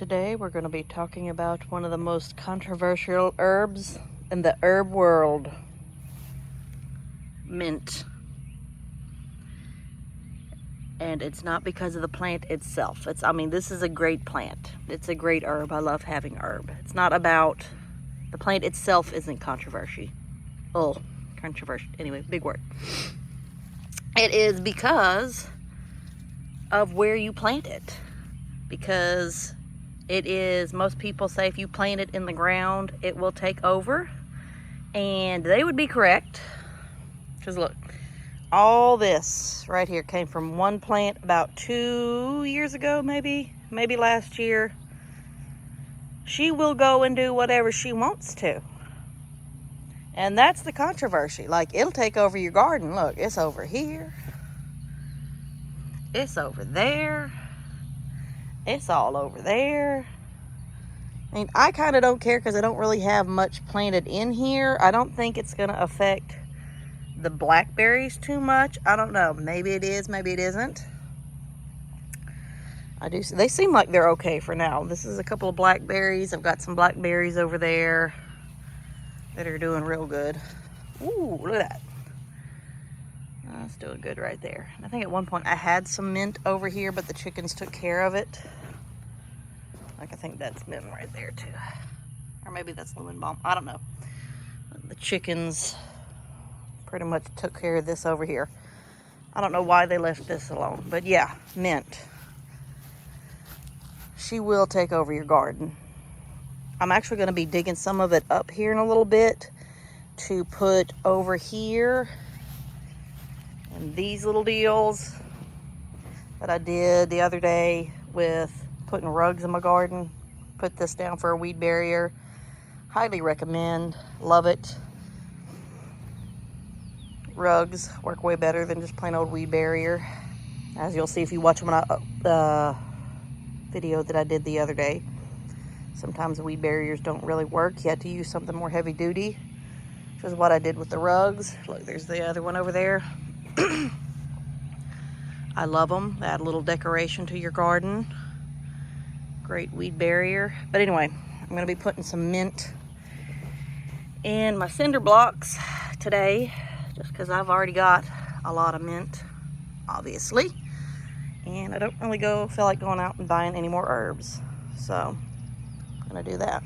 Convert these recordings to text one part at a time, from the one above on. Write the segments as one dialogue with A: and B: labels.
A: Today we're going to be talking about one of the most controversial herbs in the herb world, mint. And it's not because of the plant itself. This is a great plant. It's a great herb. I love having herb. It's not about, the plant itself isn't controversial. Oh, controversial. Anyway, big word. It is because of where you plant it. Because it is, most people say if you plant it in the ground, it will take over. And they would be correct. Because look, all this right here came from one plant about 2 years ago, maybe last year. She will go and do whatever she wants to. And that's the controversy. Like, it'll take over your garden. Look, it's over here. It's over there. It's all over there. I mean, I kind of don't care because I don't really have much planted in here. I don't think it's going to affect the blackberries too much. I don't know. Maybe it is, maybe it isn't. They seem like they're okay for now. This is a couple of blackberries. I've got some blackberries over there that are doing real good. Ooh, look at that. That's doing good right there. I think at one point I had some mint over here, but the chickens took care of it. Like, I think that's mint right there too. Or maybe that's lemon balm. I don't know. The chickens pretty much took care of this over here. I don't know why they left this alone. But yeah, mint. She will take over your garden. I'm actually going to be digging some of it up here in a little bit to put over here. And these little deals that I did the other day with putting rugs in my garden. Put this down for a weed barrier. Highly recommend. Love it. Rugs work way better than just plain old weed barrier. As you'll see if you watch my video that I did the other day. Sometimes weed barriers don't really work. You have to use something more heavy duty, which is what I did with the rugs. Look, there's the other one over there. I love them. They add a little decoration to your garden. Great weed barrier. But anyway, I'm going to be putting some mint in my cinder blocks today, just because I've already got a lot of mint, obviously. And I don't really feel like going out and buying any more herbs. So, I'm going to do that.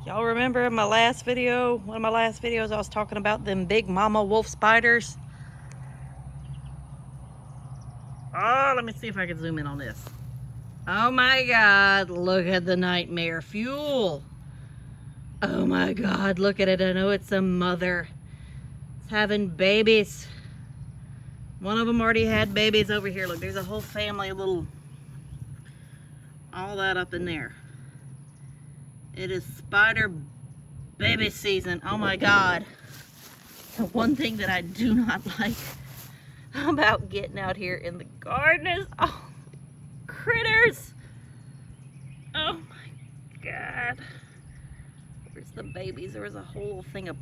A: Y'all remember my last video, one of my last videos, I was talking about them big mama wolf spiders? Oh, let me see if I can zoom in on this. Oh my God, look at the nightmare fuel. Oh my God, look at it. I know it's a mother. It's having babies. One of them already had babies over here. Look, there's a whole family of little, all that up in there. It is spider baby season. Oh my God. The one thing that I do not like about getting out here in the garden is all the critters. Oh my God. Where's the babies? There was a whole thing of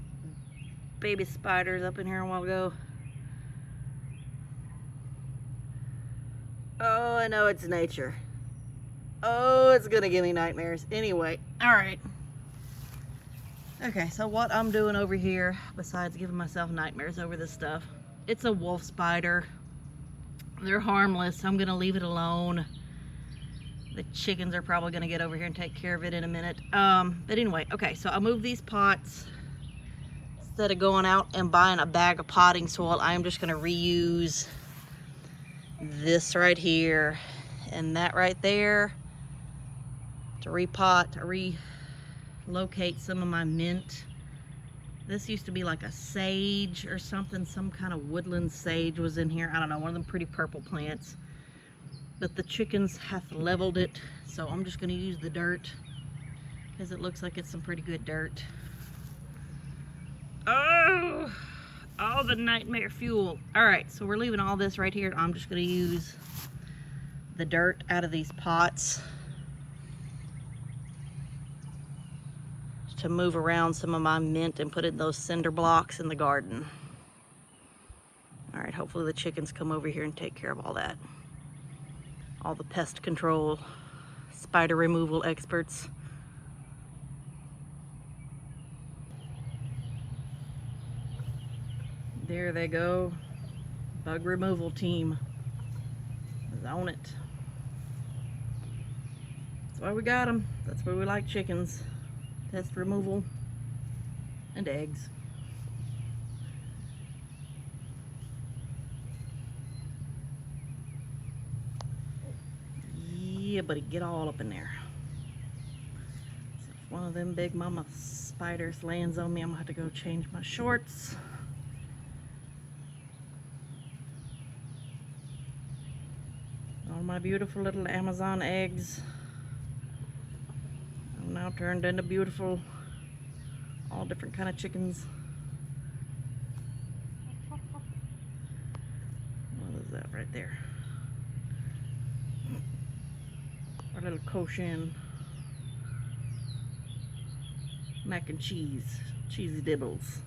A: baby spiders up in here a while ago. Oh, I know it's nature. Oh, it's gonna give me nightmares. Anyway, all right. Okay, so what I'm doing over here, besides giving myself nightmares over this stuff, it's a wolf spider. They're harmless. I'm gonna leave it alone. The chickens are probably gonna get over here and take care of it in a minute. But anyway, okay, so I'll move these pots. Instead of going out and buying a bag of potting soil, I am just gonna reuse this right here and that right there to relocate some of my mint. This used to be like a sage or something, some kind of woodland sage was in here. I don't know, one of them pretty purple plants. But the chickens have leveled it, so I'm just gonna use the dirt because it looks like it's some pretty good dirt. Oh, all the nightmare fuel. All right, so we're leaving all this right here. I'm just gonna use the dirt out of these pots to move around some of my mint and put it in those cinder blocks in the garden. right, hopefully the chickens come over here and take care of all that. All the pest control, spider removal experts. There they go. Bug removal team. Is on it. That's why we got them. That's why we like chickens. Pest removal and eggs. Yeah, buddy, get all up in there. So if one of them big mama spiders lands on me, I'm gonna have to go change my shorts. All my beautiful little Amazon eggs have now turned into beautiful, all different kind of chickens. What is that right there? Our little Cochin mac and cheese, cheesy dibbles.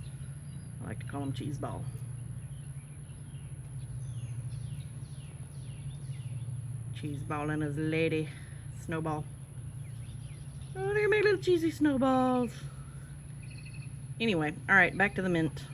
A: I like to call them cheese ball. Cheese ball and his lady Snowball. Oh, look at my little cheesy snowballs. Anyway, all right, back to the mint.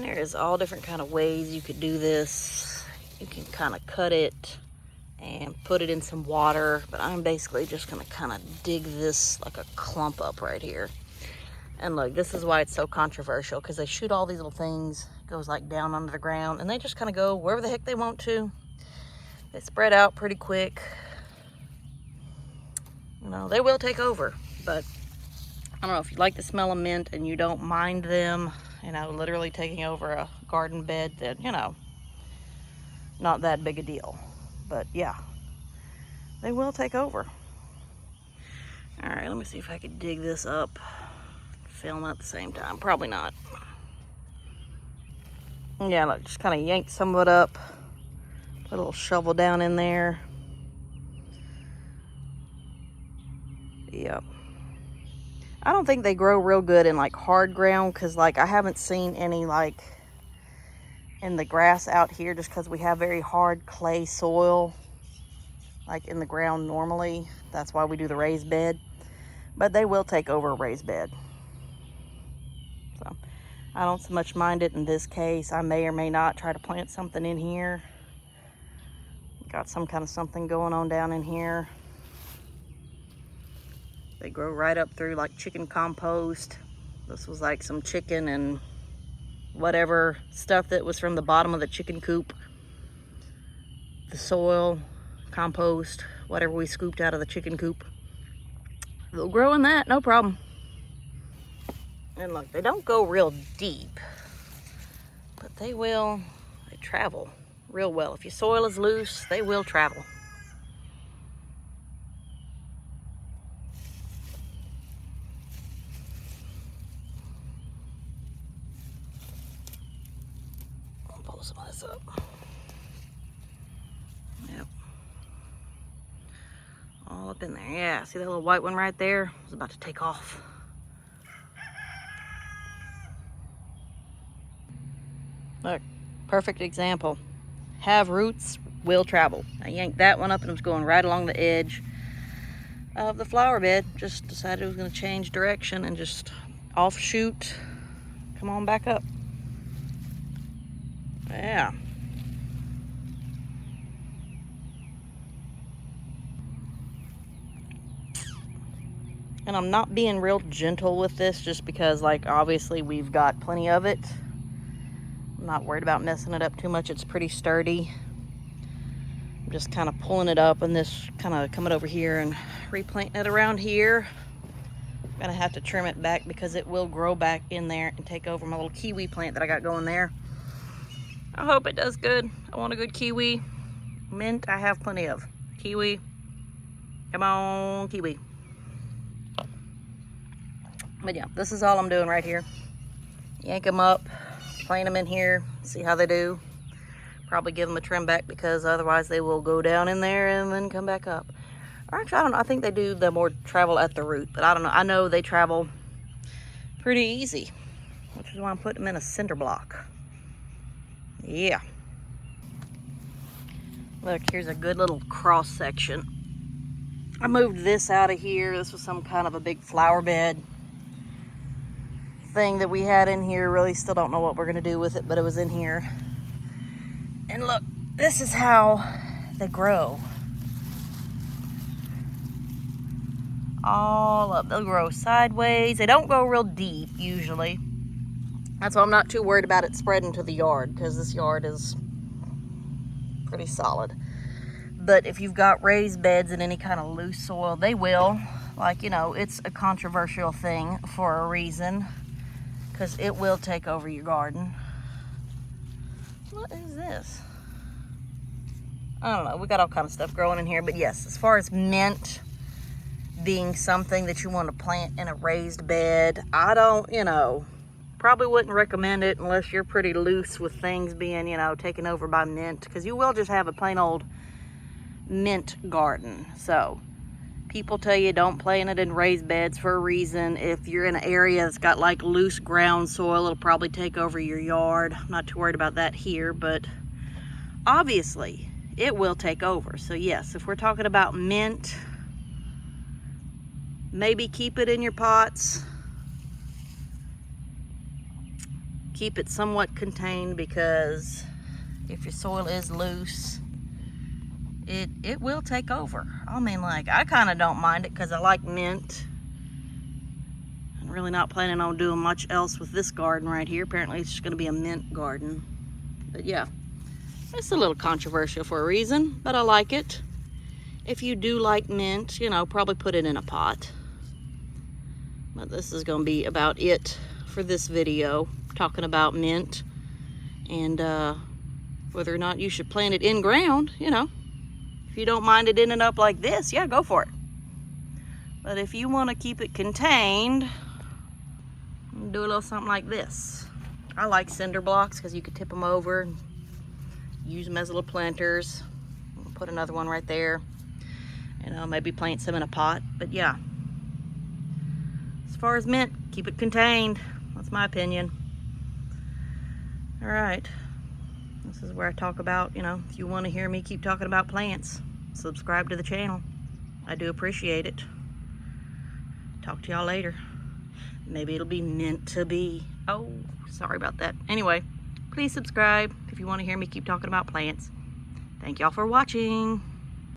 A: There's all different kind of ways you could do this. You can kind of cut it and put it in some water, but I'm basically just gonna kind of dig this like a clump up right here. And look, this is why it's so controversial, because they shoot all these little things, goes like down under the ground, and they just kind of go wherever the heck they want to. They spread out pretty quick. You know, they will take over, but I don't know if you like the smell of mint and you don't mind them, you know, literally taking over a garden bed, then, you know, not that big a deal. But yeah, they will take over. All right, let me see if I could dig this up, film at the same time. Probably not. Yeah, look, just kind of yank some of it up, put a little shovel down in there. Yep. I don't think they grow real good in like hard ground, because like I haven't seen any like in the grass out here, just because we have very hard clay soil like in the ground normally. That's why we do the raised bed, but they will take over a raised bed. So I don't so much mind it in this case. I may or may not try to plant something in here. Got some kind of something going on down in here. They grow right up through like chicken compost. This was like some chicken and whatever stuff that was from the bottom of the chicken coop. The soil, compost, whatever we scooped out of the chicken coop. They'll grow in that, no problem. And look, they don't go real deep, but they will, they travel. real well. If your soil is loose, they will travel. I'll pull some of this up. Yep. All up in there. Yeah, see that little white one right there? It's about to take off. Look, perfect example. Have roots, will travel. I yanked that one up and it was going right along the edge of the flower bed. Just decided it was going to change direction and just offshoot, come on back up. Yeah. And I'm not being real gentle with this just because, like, obviously we've got plenty of it. I'm not worried about messing it up too much. It's pretty sturdy. I'm just kind of pulling it up and this kind of coming over here and replanting it around here. I'm gonna have to trim it back because it will grow back in there and take over my little kiwi plant that I got going there. I hope it does good. I want a good kiwi. Mint, I have plenty of. Kiwi, come on, kiwi. But yeah, this is all I'm doing right here. Yank them up, plant them in here, see how they do. Probably give them a trim back because otherwise they will go down in there and then come back up. Or actually, I don't know. I think they do the more travel at the root, but I don't know. I know they travel pretty easy, which is why I'm putting them in a cinder block. Yeah. Look, here's a good little cross section. I moved this out of here. This was some kind of a big flower bed thing that we had in here. Really still don't know what we're gonna do with it, but it was in here. And look, this is how they grow. All up, they'll grow sideways. They don't go real deep usually. That's why I'm not too worried about it spreading to the yard, because this yard is pretty solid. But if you've got raised beds and any kind of loose soil, they will. Like, you know, it's a controversial thing for a reason, because it will take over your garden. What is this? I don't know. We got all kind of stuff growing in here. But yes, as far as mint being something that you want to plant in a raised bed, I don't, you know, probably wouldn't recommend it unless you're pretty loose with things being, you know, taken over by mint, because you will just have a plain old mint garden. So people tell you don't plant it in raised beds for a reason. If you're in an area that's got like loose ground soil, it'll probably take over your yard. I'm not too worried about that here, but obviously it will take over. So yes, if we're talking about mint, maybe keep it in your pots. Keep it somewhat contained, because if your soil is loose, it will take over. I mean, like, I kind of don't mind it because I like mint. I'm really not planning on doing much else with this garden right here. Apparently it's just going to be a mint garden. But yeah, it's a little controversial for a reason, but I like it. If you do like mint, you know, probably put it in a pot. But this is going to be about it for this video, talking about mint and whether or not you should plant it in ground. You know, if you don't mind it ending up like this, yeah, go for it. But if you want to keep it contained, do a little something like this. I like cinder blocks because you could tip them over and use them as little planters. I'll put another one right there. You know, maybe plant some in a pot. But yeah, as far as mint, keep it contained. That's my opinion. All right, this is where I talk about, you know, if you want to hear me keep talking about plants, subscribe to the channel. I do appreciate it. Talk to y'all later. Maybe it'll be meant to be. Oh, sorry about that. Anyway, please subscribe if you want to hear me keep talking about plants. Thank y'all for watching.